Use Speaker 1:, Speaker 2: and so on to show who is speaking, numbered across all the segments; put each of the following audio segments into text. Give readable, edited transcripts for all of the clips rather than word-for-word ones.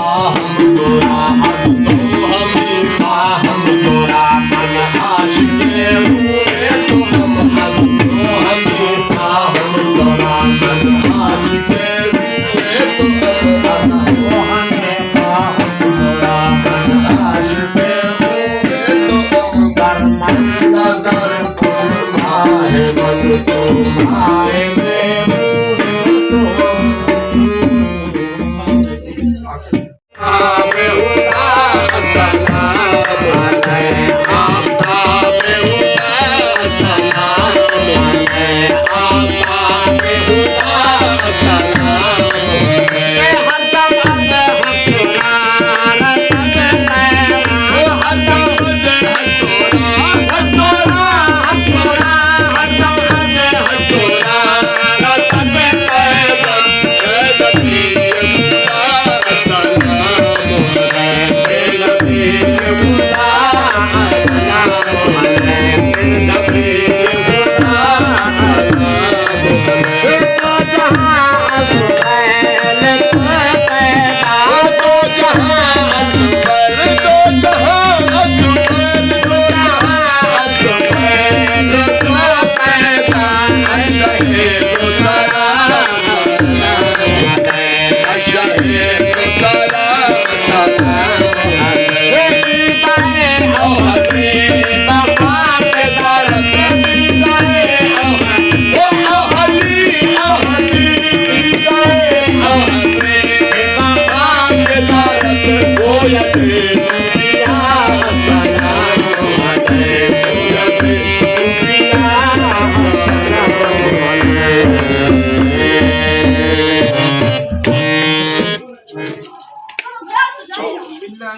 Speaker 1: हम तोरा हम तो हमीफा हम तोरा मन आशिके रूहे तो हम तो हमीफा हम तोरा मन आशिके रूहे तो हम हमीफा हम तोरा मन आशिके रूहे तो हम बरमन नजर तुम भाए मन तुम आए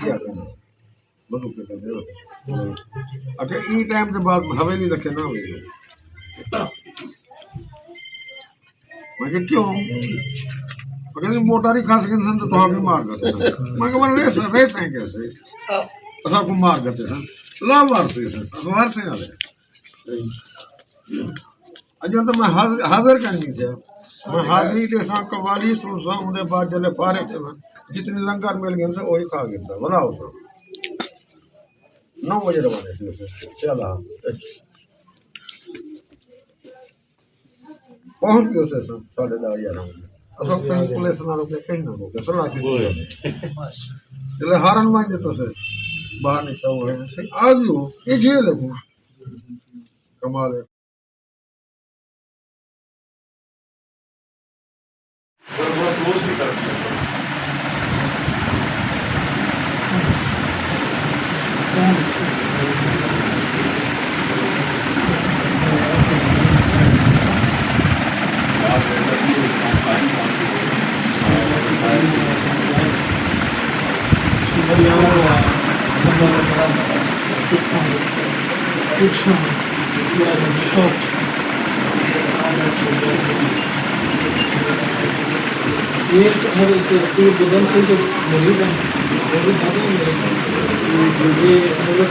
Speaker 2: क्या करना बंदू के करने अगर ई टाइम के बाद हवेली रखे ना हुई मगर क्यों अगर मोटारी खास के इंसान तो भी मार करते हैं मगर वो रेस हैं कैसे असा को मार करते हैं लाभ वारते हैं वारते हैं अजो तो मैं हाजिर करनी थी मैं हाजिरी के साथ कवाली सुनसा उनके बाद जले फारे थे मैं जितनी लंगर मिल गए से वही खा गया बनाओ तो 9 बजे रवाना थे चला पहुंच गए से 11:30 असो कहीं पुलिस ना रोके कहीं ना रोके सलाह की जले हारन मान तो से बाहर निकला हुआ है आ गयो ये जेल है कमाल है
Speaker 1: क्लोज भी कर दिया
Speaker 3: ये बदल से जो मरीज है वो भी ये